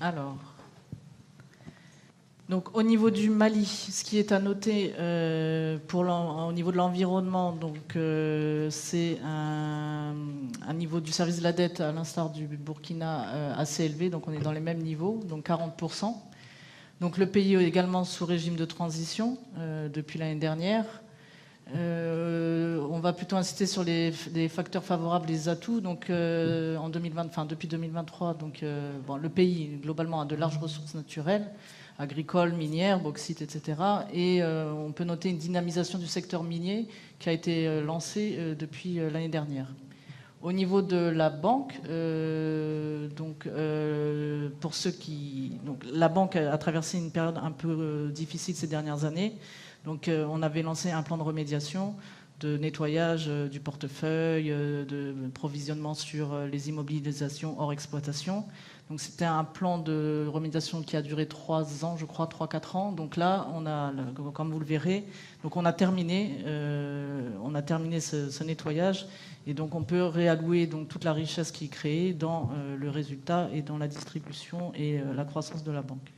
Alors, donc au niveau du Mali, ce qui est à noter au niveau de l'environnement, donc c'est un niveau du service de la dette, à l'instar du Burkina, assez élevé. Donc on est dans les mêmes niveaux, donc 40%. Donc le pays est également sous régime de transition depuis l'année dernière. On va plutôt insister sur les facteurs favorables, les atouts. Donc, depuis 2023, donc, le pays globalement a de larges ressources naturelles, agricoles, minières, bauxite, etc. Et on peut noter une dynamisation du secteur minier qui a été lancée depuis l'année dernière. Au niveau de la banque, la banque a traversé une période un peu difficile ces dernières années. Donc on avait lancé un plan de remédiation, de nettoyage du portefeuille, de provisionnement sur les immobilisations hors exploitation. Donc c'était un plan de remédiation qui a duré 3 ans, je crois, 3-4 ans. Donc là, comme vous le verrez, donc on a terminé ce nettoyage. Et donc on peut réallouer donc toute la richesse qui est créée dans le résultat et dans la distribution et la croissance de la banque.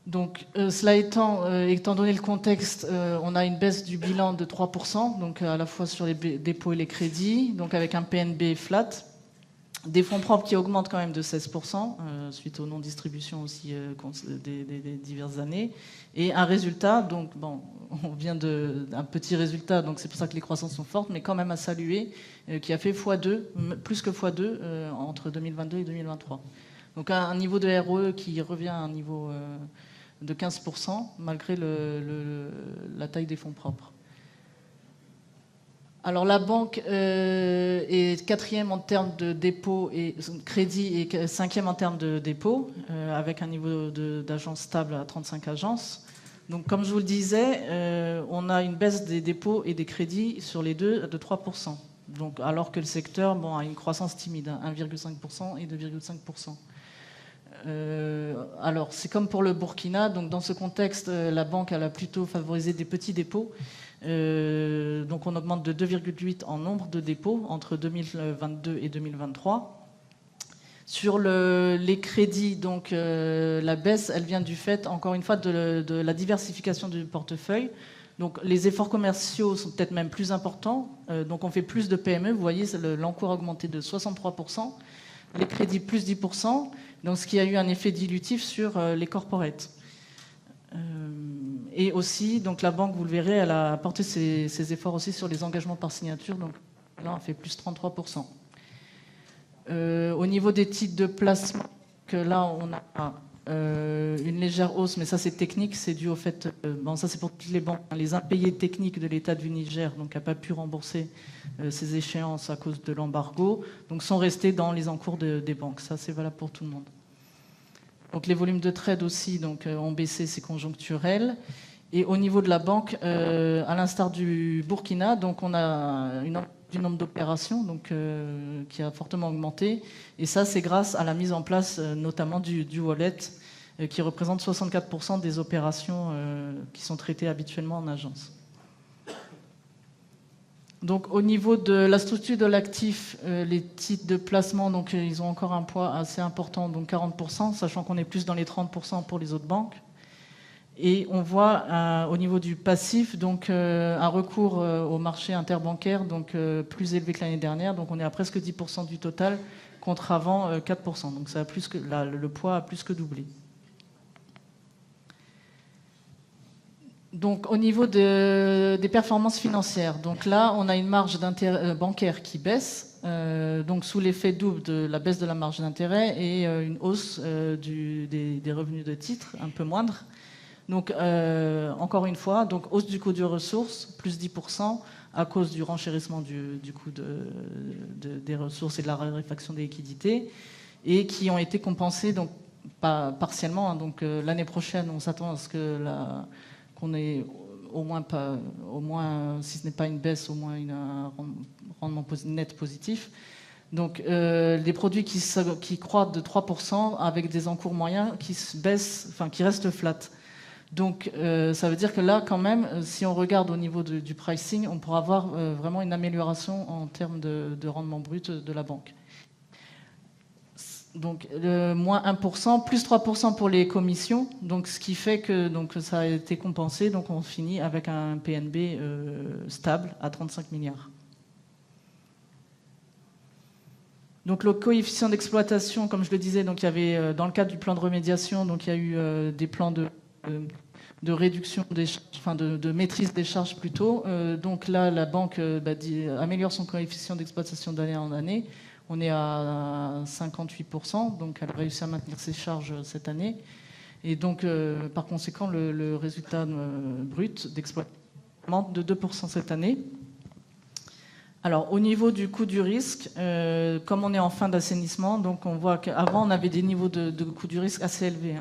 Donc, cela étant donné le contexte, on a une baisse du bilan de 3%, donc à la fois sur les dépôts et les crédits, donc avec un PNB flat, des fonds propres qui augmentent quand même de 16%, suite aux non-distributions aussi des diverses années, et un résultat, donc bon, on vient d'un petit résultat, donc c'est pour ça que les croissances sont fortes, mais quand même à saluer, qui a fait x2, plus que x2 entre 2022 et 2023. Donc un niveau de ROE qui revient à un niveau de 15%, malgré la taille des fonds propres. Alors la banque est 4e en termes de dépôt et crédit et 5e en termes de dépôt, avec un niveau d'agence stable à 35 agences. Donc comme je vous le disais, on a une baisse des dépôts et des crédits sur les deux de 3%. Donc, alors que le secteur a une croissance timide, 1,5% et 2,5%. Alors, c'est comme pour le Burkina. Donc, dans ce contexte, la banque elle a plutôt favorisé des petits dépôts. Donc, on augmente de 2,8 en nombre de dépôts entre 2022 et 2023. Sur les crédits, donc la baisse, elle vient du fait, encore une fois, de la diversification du portefeuille. Donc, les efforts commerciaux sont peut-être même plus importants. Donc, on fait plus de PME. Vous voyez, l'encours a augmenté de 63%. Les crédits plus 10%. Donc, ce qui a eu un effet dilutif sur les corporates. Et aussi, donc la banque, vous le verrez, elle a apporté ses efforts aussi sur les engagements par signature. Donc là, on fait plus 33%. Au niveau des titres de placement, que là, on a une légère hausse, mais ça, c'est technique. C'est dû au fait... ça, c'est pour toutes les banques. Les impayés techniques de l'État du Niger, donc n'a pas pu rembourser ces échéances à cause de l'embargo, donc sont restés dans les encours des banques. Ça, c'est valable pour tout le monde. Donc les volumes de trade aussi ont baissé, c'est conjoncturel. Et au niveau de la banque, à l'instar du Burkina, donc on a du nombre d'opérations qui a fortement augmenté. Et ça, c'est grâce à la mise en place notamment du wallet, qui représente 64% des opérations qui sont traitées habituellement en agence. Donc, au niveau de la structure de l'actif, les titres de placement, donc, ils ont encore un poids assez important, donc 40%, sachant qu'on est plus dans les 30% pour les autres banques. Et on voit au niveau du passif, donc un recours au marché interbancaire, donc plus élevé que l'année dernière. Donc, on est à presque 10% du total, contre avant 4%. Donc, ça a le poids a plus que doublé. Donc, au niveau des performances financières, donc là, on a une marge d'intérêt bancaire qui baisse, donc sous l'effet double de la baisse de la marge d'intérêt et une hausse des revenus de titres un peu moindre. Donc, encore une fois, donc hausse du coût de ressources, plus 10%, à cause du renchérissement du coût des ressources et de la raréfaction des liquidités, et qui ont été compensés donc, partiellement. Donc, l'année prochaine, on s'attend à ce qu'on ait au moins, si ce n'est pas une baisse, au moins un rendement net positif. Donc, des produits qui croîtent de 3% avec des encours moyens qui baissent, qui restent flat. Donc, ça veut dire que là, quand même, si on regarde au niveau du pricing, on pourra avoir vraiment une amélioration en termes de rendement brut de la banque. Donc, moins 1%, plus 3% pour les commissions. Donc, ce qui fait que donc, ça a été compensé. Donc, on finit avec un PNB stable à 35 milliards. Donc, le coefficient d'exploitation, comme je le disais, donc, il y avait, dans le cadre du plan de remédiation, donc, il y a eu des plans de réduction des charges, enfin de maîtrise des charges plutôt. Donc là, la banque améliore son coefficient d'exploitation d'année en année. On est à 58%, donc elle a réussi à maintenir ses charges cette année. Et donc, par conséquent, le résultat brut d'exploitation augmente de 2% cette année. Alors, au niveau du coût du risque, comme on est en fin d'assainissement, donc on voit qu'avant, on avait des niveaux de coût du risque assez élevés.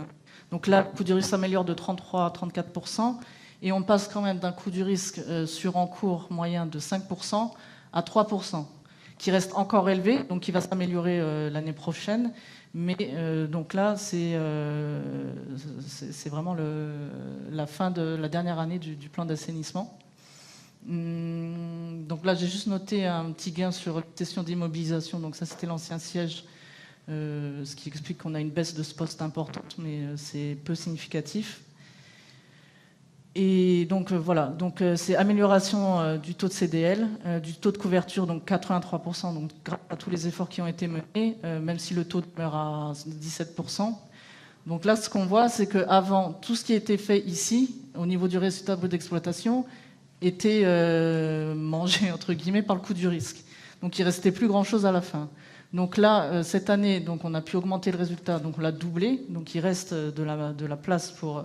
Donc là, le coût du risque s'améliore de 33 à 34%, et on passe quand même d'un coût du risque sur encours moyen de 5% à 3%, qui reste encore élevé, donc qui va s'améliorer l'année prochaine. Mais donc là, c'est vraiment la fin de la dernière année du plan d'assainissement. Donc là, j'ai juste noté un petit gain sur la question d'immobilisation. Donc ça, c'était l'ancien siège, ce qui explique qu'on a une baisse de ce poste importante, mais c'est peu significatif. Et donc voilà, donc c'est amélioration du taux de CDL, du taux de couverture, donc 83%, donc grâce à tous les efforts qui ont été menés, même si le taux demeure à 17%. Donc là, ce qu'on voit, c'est qu'avant, tout ce qui a été fait ici, au niveau du résultat brut d'exploitation, était mangé, entre guillemets, par le coût du risque. Donc il ne restait plus grand-chose à la fin. Donc là, cette année, donc, on a pu augmenter le résultat, donc on l'a doublé, donc il reste de la place pour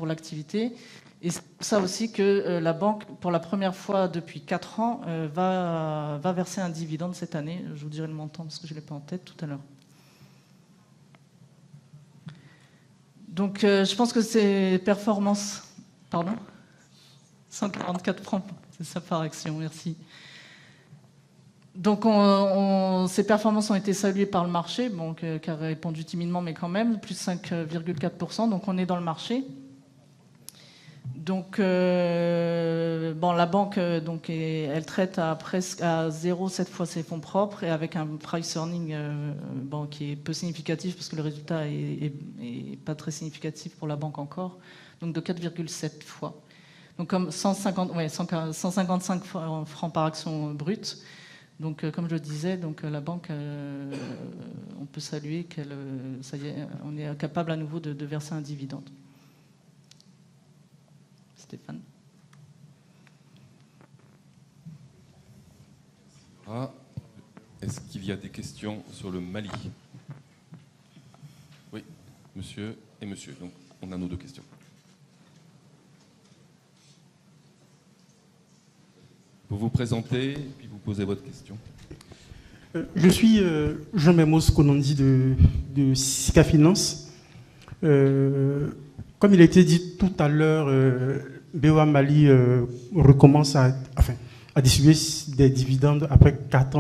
l'activité. Et c'est pour ça aussi que la banque, pour la première fois depuis 4 ans, va verser un dividende cette année. Je vous dirai le montant parce que je ne l'ai pas en tête tout à l'heure. Donc je pense que ces performances... Pardon ? 144 francs, c'est ça par action, merci. Donc ces performances ont été saluées par le marché, bon, qui a répondu timidement, mais quand même, plus 5,4%, donc on est dans le marché. Donc bon, la banque donc, elle traite à presque à 0 cette fois ses fonds propres, et avec un price earning bon, qui est peu significatif parce que le résultat est pas très significatif pour la banque encore, donc de 4,7 fois. Donc comme 155 francs par action brute. Donc comme je le disais, donc la banque, on peut saluer qu'elle, ça y est, on est capable à nouveau de verser un dividende. Stéphane. Est-ce qu'il y a des questions sur le Mali? Oui, monsieur et monsieur. Donc on a nos 2 questions. Vous vous présentez et puis vous posez votre question. Je suis Jean Memos Konondi de Sika Finance. Comme il a été dit tout à l'heure, BOA Mali recommence à distribuer des dividendes après 4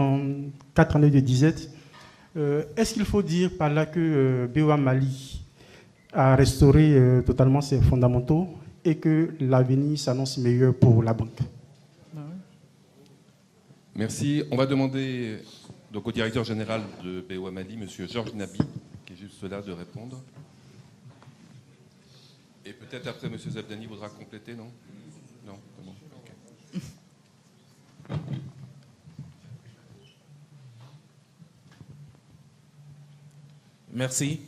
années de disette. Est-ce qu'il faut dire par là que BOA Mali a restauré totalement ses fondamentaux et que l'avenir s'annonce meilleur pour la banque? Merci. On va demander donc au directeur général de BOA Mali, M. Georges Nabi, qui est juste là, de répondre. Et peut-être après, M. Zabdani voudra compléter, non? Non, c'est bon. Okay. Merci.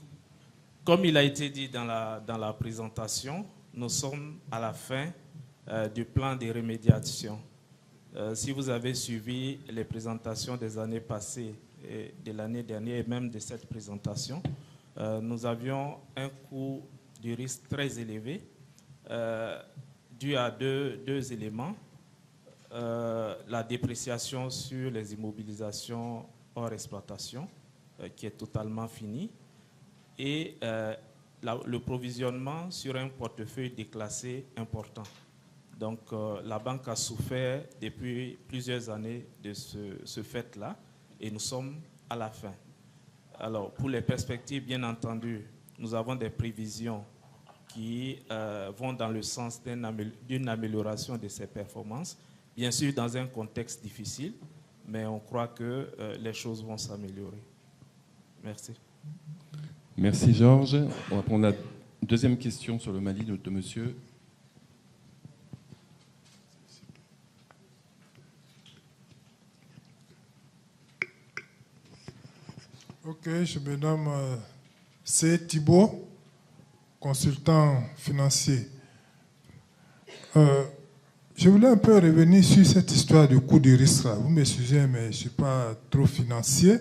Comme il a été dit dans la présentation, nous sommes à la fin du plan de remédiation. Si vous avez suivi les présentations des années passées et de l'année dernière et même de cette présentation, nous avions un coût du risque très élevé dû à deux éléments. La dépréciation sur les immobilisations hors exploitation qui est totalement finie et le provisionnement sur un portefeuille déclassé important. Donc la banque a souffert depuis plusieurs années de ce fait-là et nous sommes à la fin. Alors pour les perspectives, bien entendu, nous avons des prévisions qui vont dans le sens d'une amélioration de ces performances, bien sûr dans un contexte difficile, mais on croit que les choses vont s'améliorer. Merci. Merci Georges. On va prendre la deuxième question sur le Mali de monsieur. Ok, je me nomme C. Thibault, consultant financier. Je voulais un peu revenir sur cette histoire du coût du risque. Vous m'excusez, mais je ne suis pas trop financier.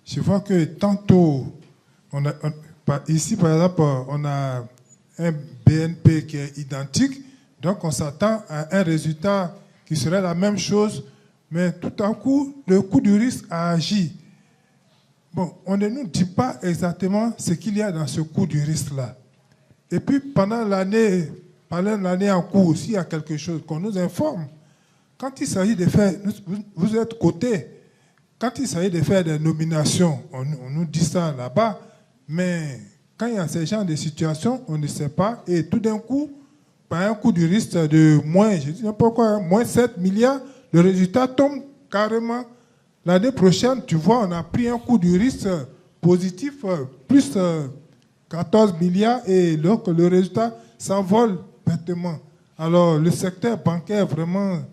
Je vois que tantôt, ici par exemple, on a un BNP qui est identique, donc on s'attend à un résultat qui serait la même chose, mais tout à coup, le coût du risque a agi. Bon, on ne nous dit pas exactement ce qu'il y a dans ce coût du risque-là. Et puis, pendant l'année en cours, s'il y a quelque chose qu'on nous informe, quand il s'agit de faire, vous êtes coté, quand il s'agit de faire des nominations, on nous dit ça là-bas, mais quand il y a ce genre de situation, on ne sait pas, et tout d'un coup, par un coût du risque de moins, je dis n'importe quoi, moins 7 milliards, le résultat tombe carrément. L'année prochaine, tu vois, on a pris un coût du risque positif, plus 14 milliards, et donc le résultat s'envole bêtement. Alors, le secteur bancaire, vraiment,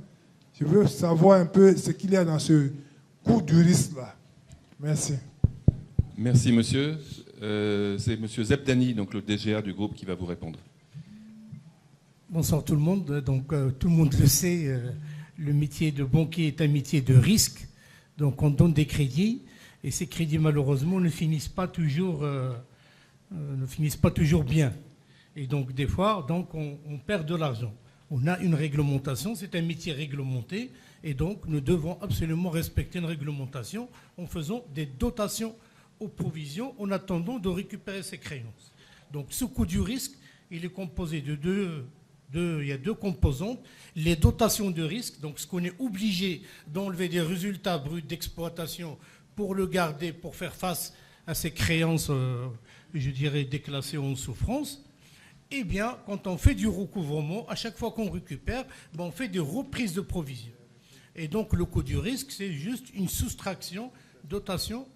je veux savoir un peu ce qu'il y a dans ce coût du risque-là. Merci. Merci, monsieur. C'est monsieur Zebdani, donc le DGA du groupe, qui va vous répondre. Bonsoir tout le monde. Donc, tout le monde le sait, le métier de banquier est un métier de risque. Donc, on donne des crédits, et ces crédits, malheureusement, ne finissent pas toujours bien. Et donc, des fois, on perd de l'argent. On a une réglementation, c'est un métier réglementé, et donc nous devons absolument respecter une réglementation en faisant des dotations aux provisions en attendant de récupérer ces créances. Donc, ce coût du risque, il est composé il y a deux composantes. Les dotations de risque, donc ce qu'on est obligé d'enlever des résultats bruts d'exploitation pour le garder, pour faire face à ces créances, je dirais, déclassées en souffrance. Eh bien, quand on fait du recouvrement, à chaque fois qu'on récupère, on fait des reprises de provisions. Et donc, le coût du risque, c'est juste une soustraction, dotation,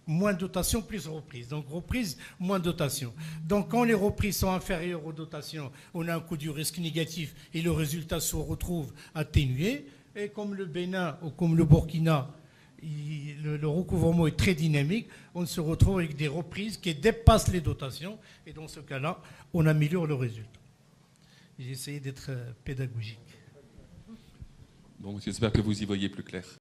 moins dotation plus reprise. Donc, reprise, moins dotation. Donc, quand les reprises sont inférieures aux dotations, on a un coût du risque négatif et le résultat se retrouve atténué. Et comme le Bénin ou comme le Burkina, le recouvrement est très dynamique, on se retrouve avec des reprises qui dépassent les dotations. Et dans ce cas-là, on améliore le résultat. J'ai essayé d'être pédagogique. Bon, j'espère que vous y voyez plus clair.